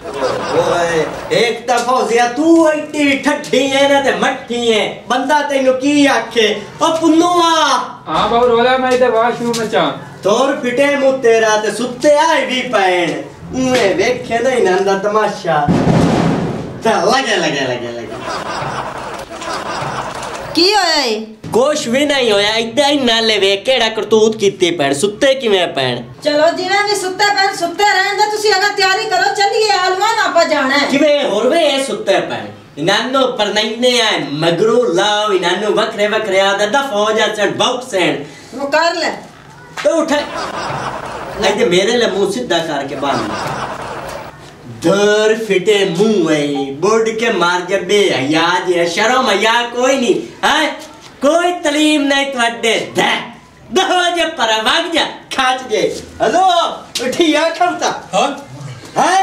ओए एक दफा फौजिया तू इतनी ठड्डी है ना ते मट्ठी है बंदा तेनू की आखे ओ पुन्नुआ हां बाबू रोला मैं ते वाशरूम में चा तोर फिटे मुंह तेरा ते सुत्ते आए भी पैन उए वेखे ना इनंदा तमाशा चल लगे की होया कुछ भी नहीं होया इदा ही नाले वे केड़ा करतूत कीती पैन सुत्ते किवें पैन चलो जिन्हें भी सुत्ते पैन सुत्ते रहन दे तुसी अगर तैयारी करो चलिए आलवा ना पा जाना है किवें होर वे सुत्ते पैन इनानो पर नहीं आए मगरू लाव इनानो वखरे वखरे आदा दफा हो जा चढ़ बॉक्स एंड वो कर ले तो उठा ऐसे मेरे ले मुंह सीधा करके बांध दर फिटे मुंह है बोर्ड के मार जब हया जे शर्म हया कोई नहीं है कोई तलीम नहीं तवड्डे दे दो जे पर भाग जा खाच जे हेलो उठिया खलता हां है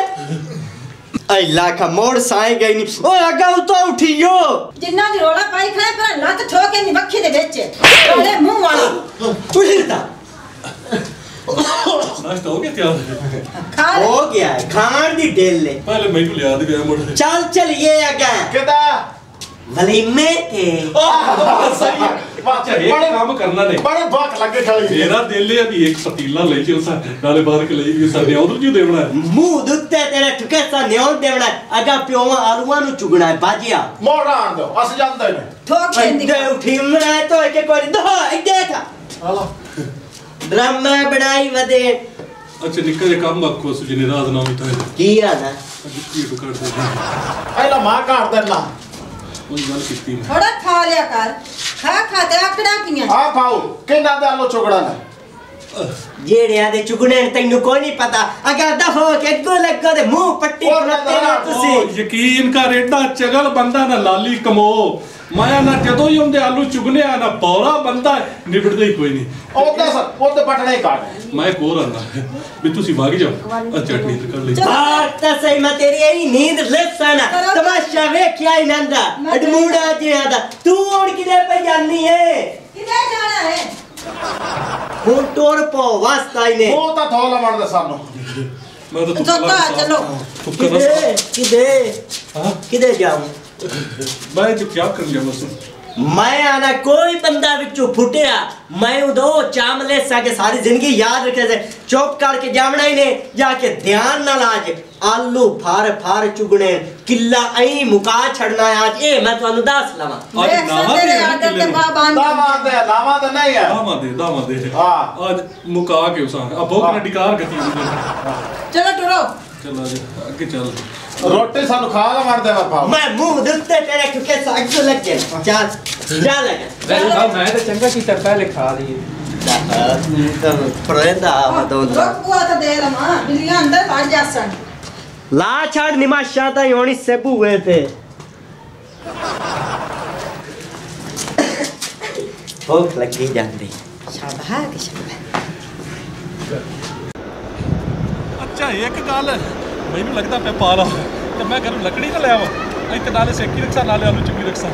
अल्लाह का मोड़ साए गई नहीं ओए आगा तो उठियो जिन्ना दी रोला पाई खाए पर लत ठोके नी वक्खी दे बेचे ओले मुंह वाला उठिता नाश्ता हो गया क्या हो गया है खान दी डेल ले पहले मैं को याद गया मोड़ चल ये आगा केदा वलीमे के सही अच्छा एक काम करना नहीं बड़े भूख लगे खाली मेरा दिल है अभी एक पतीला लेके उस नाले बाहर के ले सा न्योद क्यों देवना है मुंह दुत्ते तेरे ठुके सा न्योद देवना है अगा प्योवा आलूआ नु चुगना है बाजिया मोड़ा आन दो अस जानते ने ठोक देंदी दे उठी मना तो एक कोई दो इदे था हेलो ड्रामा बनाई वदे अच्छा निकल ये काम को सुजने राज नाम तो है किया ना की टुकड़ दे पहला मां काट देना कोई गल कीती थोड़ा खा लिया कर खा ते आकड़ा पिया आ पाओ केना दे आलो चोकड़ा ने जेड़े आदे चुगने तैनू कोई नहीं पता अगर दफो के गो लगो दे मुंह पट्टी करते ना तुसी यकीन कर एडा चगल बंदा ना लाली कमो माया ना जदों ही उनदे आलू चुगने आ ना पौरा बंदा निबड़दा ही कोई नहीं ओदे पटने काट मैं कोर आंदा भी तुसी भाग जाओ आ चटनी तो कर ले बात तो सही मैं तेरी यही नींद लेसना तमाशा वेख्या ही नंदा अडमूड़ा जे आदा तू और किधर पे जानी है किधर जाना है हूं तोर पो वास्ता ही ने वो तो थोला मार दे सानो मैं तो चलो किधर जाऊं मैं जो क्या कर लिया बस मैं आना कोई बंदा विचू फुटिया मैं उदो चामले सा के सारी जिंदगी याद रखे से चुप करके जावना ही ने जाके ध्यान ना लाज आलू फार फार चुगने किला आई मुका छड़ना है आज ए मैं तुहानू दस लवा आज नामा दे लावा दे नहीं है दामा दे हां आज मुका के उसा अब भूख ने डिकार गति चलो टुरो चल आगे चल रोटी सानु खाला मार दे पाओ मैं मुंह दुलते तेरे ठुके साग से लग गया चल जा लगा मैं तो चंगा की तरह पहले खा ली तो प्रेंदा मदोला वो तो दे रमा बिल्लियां अंदर बैठ जासन ला छाड़ निमाशा ता योनी से बुए थे भूख लगी जाती शाबाश अच्छा एक गल मैनू लगता पे पाला तो मैं घर लकड़ी ना ले आवा एक नाले सेकी रखसा नाले आलू चुगी रखसा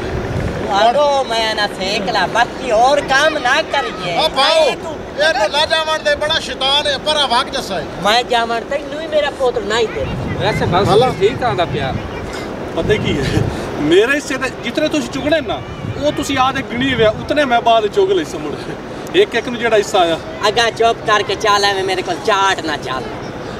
आरो मैं ना सेकला बाकी और काम ना करिए आ पाओ ये तो ला जावन दे बड़ा शैतान है पर भाग जसा है मैं जावन तैनू ही मेरा पुत्र नहीं दे वैसे बस ठीक आंदा प्यार पता की है मेरे हिस्से ते जितने तुसी चुगने ना वो तुसी आदे गिनी वे उतने मैं बाद चुग ले समुड़ एक एक नु जेड़ा हिस्सा आया अगा चुप करके चल है मेरे को चाट ना चल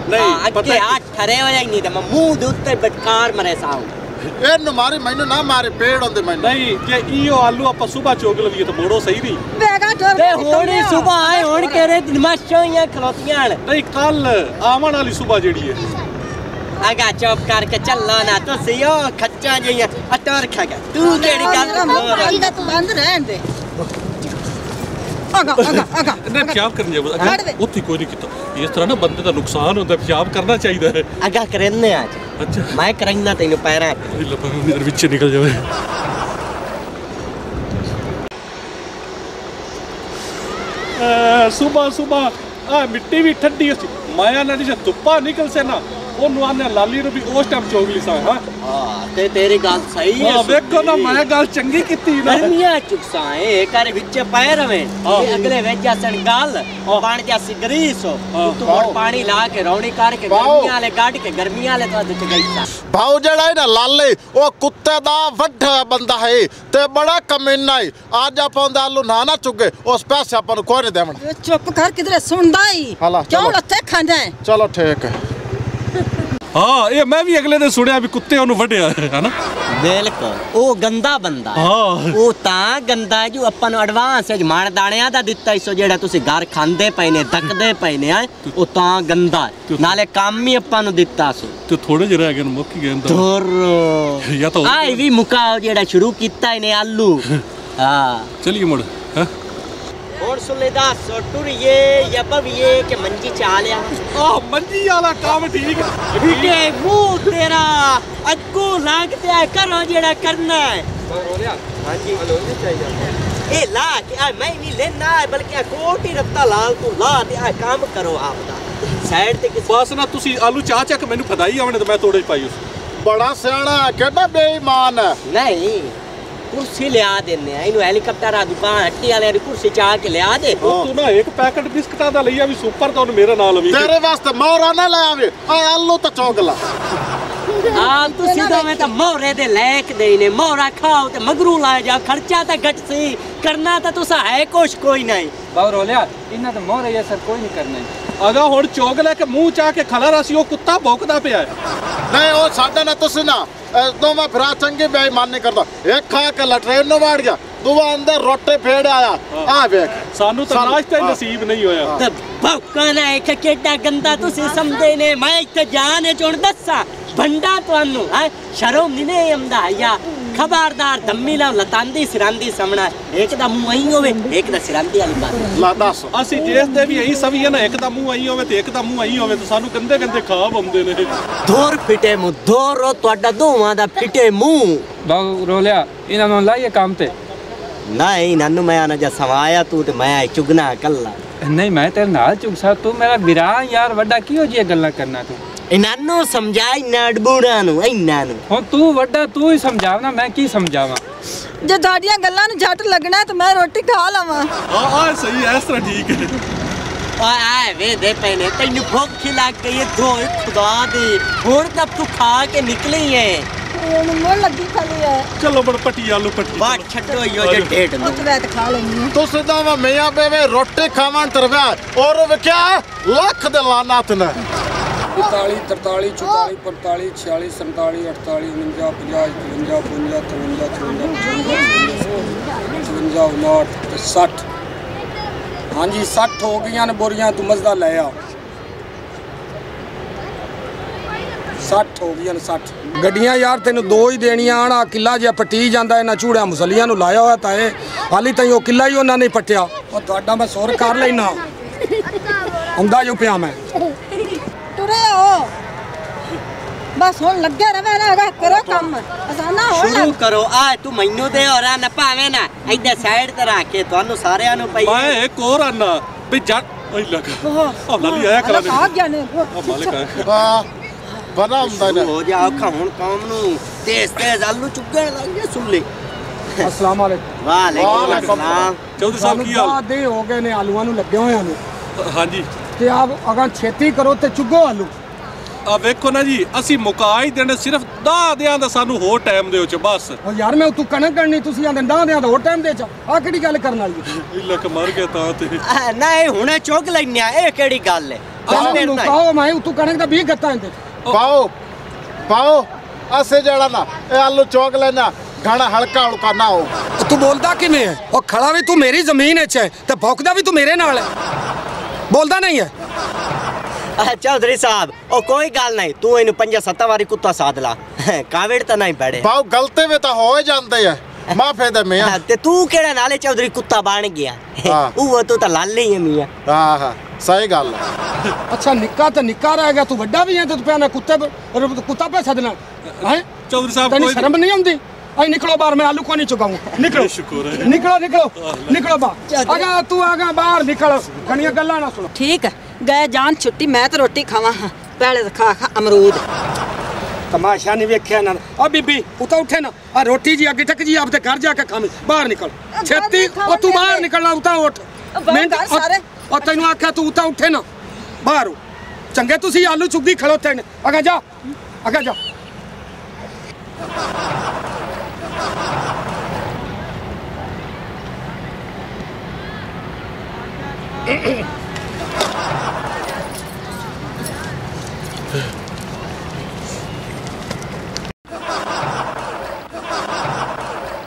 नहीं पता हाथ ठरे हो जाई नहीं ते मैं मुंह दे उत्ते बटकार मरे साऊ ए न मारे मैनू ना मारे पेड़ होंदे मैं नहीं जे इयो आलू आपा सुबह चोग लवीए तो मोड़ो सही नहीं बेगा ठोर ते होनी सुबह आए होन केरे दिमाशोइयां खलोतियां नहीं कल आवन वाली सुबह जेड़ी है आगा चुप करके चलना ना तो सियो खच्चा जइया अटर खागा तू केड़ी गल तू बंद रहन दे आगा नहीं प्यार करनी है उठी कोई नहीं किता इस तरह ना बंदे का नुकसान होता है प्यार करना चाहिए है आगा करने आज अच्छा मैं करना तेनु पैरा इधर पीछे निकल जावे सुबह सुबह मिट्टी भी ठंडी होती माया ना नीचे धुप्पा निकल से ना ਉਹਨੂੰ ਆਨੇ ਲਾਲੀ ਨੂੰ ਵੀ ਉਸ ਟਾਈਮ ਚੋਗ ਲਈ ਸਾਂ ਹਾਂ ਤੇ ਤੇਰੀ ਗੱਲ ਸਹੀ ਹੈ ਵੇਖੋ ਨਾ ਮੈਂ ਗੱਲ ਚੰਗੀ ਕੀਤੀ ਨਾ ਗਰਮੀਆਂ ਚੁਕਸਾਂ ਏ ਘਰ ਵਿੱਚ ਪਏ ਰਵੇਂ ਤੇ ਅਗਲੇ ਵਿੱਚ ਆਸਣ ਗੱਲ ਬਣ ਜਾਸੀ ਗਰੀਸ ਤੂੰ ਹੋਰ ਪਾਣੀ ਲਾ ਕੇ ਰੌਣੀ ਕਰਕੇ ਗਰਮੀਆਂ ਵਾਲੇ ਕੱਢ ਕੇ ਗਰਮੀਆਂ ਵਾਲੇ ਤੋਂ ਵਿੱਚ ਗਈ ਸਾ ਭਾਉ ਜਿਹੜਾ ਨਾ ਲਾਲੇ ਉਹ ਕੁੱਤੇ ਦਾ ਵੱਡਾ ਬੰਦਾ ਹੈ ਤੇ ਬੜਾ ਕਮੀਨਾ ਹੈ ਅੱਜ ਆਪਾਂ ਉਹਦੇ ਆਲੂ ਨਾ ਚੁੱਗੇ ਉਸ ਪੈਸੇ ਆਪਾਂ ਨੂੰ ਕੋਈ ਨਹੀਂ ਦੇਵਣਾ ਚੁੱਪ ਕਰ ਕਿਧਰੇ ਸੁਣਦਾ ਹੀ ਕਿਉਂ ਲੱਥੇ ਖਾਂਦਾ ਚਲੋ ਠੀਕ ਹੈ ਹਾਂ ਇਹ ਮੈਂ ਵੀ ਅਗਲੇ ਨੇ ਸੁਣਿਆ ਵੀ ਕੁੱਤੇ ਉਹਨੂੰ ਵੱਢਿਆ ਹੈ ਨਾ ਬਿਲਕੁਲ ਉਹ ਗੰਦਾ ਬੰਦਾ ਹਾਂ ਉਹ ਤਾਂ ਗੰਦਾ ਜੋ ਆਪਾਂ ਨੂੰ ਐਡਵਾਂਸ ਵਿੱਚ ਮਾਣ ਦਾਣਿਆਂ ਦਾ ਦਿੱਤਾ ਇਸੋ ਜਿਹੜਾ ਤੁਸੀਂ ਘਰ ਖਾਂਦੇ ਪਏ ਨੇ ਧੱਕਦੇ ਪਏ ਨੇ ਉਹ ਤਾਂ ਗੰਦਾ ਨਾਲੇ ਕੰਮ ਹੀ ਆਪਾਂ ਨੂੰ ਦਿੱਤਾ ਸੀ ਤੇ ਥੋੜੇ ਜਿਹੇ ਰਹਿ ਗਏ ਮੁੱਕ ਹੀ ਗਏ ਧੁਰ ਜਾਂ ਤਾਂ ਆਈ ਵੀ ਮੁਕਾਓ ਜਿਹੜਾ ਸ਼ੁਰੂ ਕੀਤਾ ਇਹਨੇ ਆਲੂ ਹਾਂ ਚਲੀਏ ਮੁੜ ਹੈ और सुले दा टुरिए या बविए के मंजी चालिया मंजी वाला काम ठीक है बीटे मुंह तेरा अग्गू लागते करो जेड़ा करना है हां जी ए ला के मैं नहीं लेना है बल्कि कोट ही रत्ता लाल तू ला ते काम करो आपदा साइड ते बस ना तुसी आलू चाह चाह के मैनू फदाई आवने ते मैं तोड़े पाई उस बड़ा सियाना केड़ा बेईमान है नहीं कुर्सी ले आ देने इनु हेलीकॉप्टर आ दुकान हट्टी वाले दी कुर्सी चाह के ले आ दे तू ना एक पैकेट बिस्कुटां दा लईया भी सुपर तो मेरे नाल भी तेरे वास्ते मोरा ना ले आवे आ आलू तो चौगला तू सीधा में तो मोरे दे लैक दे ने मोरा खाओ ते मगरू ला जा खर्चा तो घट सी करना तो तुसा है कुछ कोई नहीं बाबू रोलिया इन्ना तो मोरे ये सर कोई नहीं करना अगा हुन चौगला के मुंह चाह के खला रसी ओ कुत्ता भौंकदा पिया नहीं ओ साडे ना तुसी ना दोवें भरा चंगी बेईमान नहीं करदा एक खा के लटरेन नु वाड़ गया दूवा अंदर रोटे फेड़ आया आ देख सानू तो नाश्ता ही नसीब नहीं होया ते भौंकना है कि केड़ा गंदा तुसी समझदे ने मैं इत्थे जाने चोण दस्सा भंडा तुहानू है शर्म नहीं ने आंदा या खबरदार धम्मी ला लतांदी सिरांदी समना एक दा मुंह आई होवे एक दा सिरांदी वाली बात ला दस ਅਸੀਂ ਜਿਸ ਦੇ ਵੀ ਇਹੀ ਸਭੀ ਹੈ ਨਾ ਇੱਕ ਦਾ ਮੂੰਹ ਆਈ ਹੋਵੇ ਤੇ ਇੱਕ ਦਾ ਮੂੰਹ ਆਈ ਹੋਵੇ ਤੇ ਸਾਨੂੰ ਗੰਦੇ ਗੰਦੇ ਖਾਬ ਆਉਂਦੇ ਨੇ ਧੋਰ ਫਿਟੇ ਮੂੰਹ ਧੋਰੋ ਤੁਹਾਡਾ ਦੋਵਾਂ ਦਾ ਫਿਟੇ ਮੂੰਹ बाबू रोलिया इन्हां नु लाइए काम ते नहीं नन्नू मैं आना जा सवाया तू ते मैं आई चुगना कल्ला नहीं मैं तेरे नाल चुग सा तू मेरा विरा यार वड्डा कियो जी गल्ला करना तू इनानो समझाई नडबूड़ा नु इन्ना नु हुन तू वड्डा तू ही समझावना मैं की समझावा जे ਤੁਹਾਡੀਆਂ ਗੱਲਾਂ ਨੂੰ ਝੱਟ ਲੱਗਣਾ ਤੇ ਮੈਂ ਰੋਟੀ ਖਾ ਲਵਾਂ ਹਾਂ ਸਹੀ ਹੈ ਇਸ ਤਰ੍ਹਾਂ ਠੀਕ ਹੈ ਆਏ ਵੇ ਦੇ ਪੈਨੇ ਤੈਨੂੰ ਭੁੱਖ ਲੱਗ ਗਈ ਹੈ ਧੋ ਖੁਦਾ ਦੀ ਹੋਰ ਤਾਂ ਤੂੰ ਖਾ ਕੇ ਨਿਕਲੀ ਹੈ ਮੈਨੂੰ ਲੱਗੀ ਖਾਲੀ ਹੈ ਚਲੋ ਬੜ ਪੱਟੀ ਆਲੂ ਪੱਟੀ ਬਾਟ ਛੱਡੋ ਇਹੋ ਜੇ ਢੇਡ ਨੂੰ ਮੈਂ ਤਾਂ ਖਾ ਲੈਣੀ ਤੂੰ ਸਿੱਧਾ ਵਾ ਮੀਆਂ ਬੇਵੇ ਰੋਟੀ ਖਾਵਣ ਤਰਵਾ ਔਰ ਉਹ ਕਿਆ ਲੱਖ ਦੇ ਲਾਨਾਤ ਨੇ 43 43 44 45 46 47 48 49 50 55 56 59 60 हाँ जी 60 हो गई ने बोरियां तू मजदा ले आ 60 हो गई 60 ਗੱਡੀਆਂ यार तेन दो ही देनियां आना किला जिहा पट्टी जाता इन्हां झूड़ियां मुसलियां नूं लाया होया ताए हाली ताईं वो किला ही उन्हां नहीं पट्टिया और तुहाडा मैं सुर कर लेना आउंदा जो पिया मैं ਤੁਰੇ ਹੋ बस हुन लगे रवे ना करो काम असाना हो शुरू करो आ तू मैनू दे और ना पावे ना इधर साइड ते रख के ਤੁਹਾਨੂੰ ਸਾਰਿਆਂ ਨੂੰ ਪਈ ਮੈਂ ਇੱਕ ਹੋਰ ਆਨਾ ਵੀ ਜੱਟ ਓਏ ਲੱਗ ਆ ਲਾਲੀ ਆਇਆ ਕਰਾ ਦੇ आ गया ने ਮਾਲਕ ਆਇਆ ਵਾਹ ਬੜਾ ਹੁੰਦਾ ਨੇ ਹੋ ਜਾ ਔਖਾ ਹੁਣ ਕੌਮ ਨੂੰ ਤੇਜ਼ ਤੇਜ਼ ਆਲੂ ਚੁੱਗਣ ਲੱਗ ਗਿਆ ਸੁੱਲੇ अस्सलाम वालेकुम ਵਾਲੇਕੁਮ अस्सलाम ਚੌਧਰੀ ਸਾਹਿਬ ਕੀ ਹਾਲ आधे हो गए ने आलूआं नूं लगे होया ने ਹਾਂਜੀ ते आप अगर छेती करो ते चुगो आलू ਆ ਵੇਖੋ ਨਾ ਜੀ ਅਸੀਂ ਮੁਕਾ ਹੀ ਦੇਣੇ ਸਿਰਫ 10 ਦਿਆਂ ਦਾ ਸਾਨੂੰ ਹੋਰ ਟਾਈਮ ਦਿਓ ਚ ਬਸ और यार मैं तू कणक करनी तुसी आंदे 10 दियां दा और टाइम दे च आ केड़ी गल करन वाली है ਇਹ ਲੱਕ ਮਰ ਗਿਆ ਤਾਂ ਤੇ ਨਹੀਂ ਹੁਣੇ ਚੁੱਗ ਲੈਣਿਆ ਇਹ ਕਿਹੜੀ ਗੱਲ ਹੈ चल मुकाओ मैं तू कणक दा 20 गत्ता इंदे ਪਾਓ ਪਾਓ ਅਸੇ ਜਿਹੜਾ ਨਾ ਇਹ ਆਲੂ ਚੌਕ ਲੈਣਾ ਗਾਣਾ ਹਲਕਾ ਹਲਕਾ ਨਾ ਹੋ तू बोलदा किवें है और खड़ा भी तू मेरी जमीन विच है ते भौंकदा भी तू मेरे नाल है बोलदा नहीं है चौधरी साहब ओ कोई गल नहीं तू इनु 5-7 वारी कुत्ता साध ला कावड़ तो नहीं पड़े ਪਾਓ ਗਲਤੀ ਵੀ ਤਾਂ ਹੋ ਹੀ ਜਾਂਦੇ ਆ ਮਾਫੇ ਦੇ ਮੀਆਂ ते तू केड़ा नाले चौधरी कुत्ता बन गया हाँ। वो तू तो लाली है मियां ਹਾਂ ਹਾਂ ਸਹੀ ਗੱਲ ਹੈ अच्छा निक्का ते निक्का रह गया तू वड्डा भी है ते तू पे ना कुत्ता पे सदना हैं ਚੌਧਰੀ ਸਾਹਿਬ तेन ਕੋਈ शर्म नहीं आउंदी आई निकलो बाहर मैं आलू को नहीं चुकाऊं निकलो शुक्र है निकलो निकलो निकलो बाहर आगा तू आगा बाहर निकल घणिया गल्ला ना सुनो ठीक है गए जान छुट्टी मैं तो रोटी खावा हां पहले तो खा खा अमरूद तमाशा नहीं वेख्या ना आ बीबी उता उठे ना आ रोटी जी आगे टक जी आपते घर जाके खावी बाहर निकल छेती ओ तू बाहर निकलना उता उठ मिनट और तैनू आख्या तू उता उठे ना बाहर चंगे तुसी आलू चुगी खड़ोते ने आगे जा आगे जा